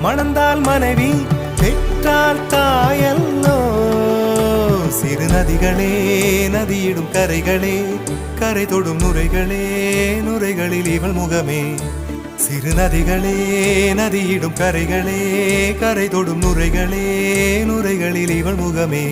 மணந்தால் மனைவி பெற்றால் தாயல்லோ சிறு நதிகளே நதியிடும் கரைகளே கரை தொடும் நுரைகளே நுரைகளில் இவள் முகமே சிறு நதிகளே நதியிடும் கரைகளே கரை தொடும் நுரைகளே நுரைகளில் இவள் முகமே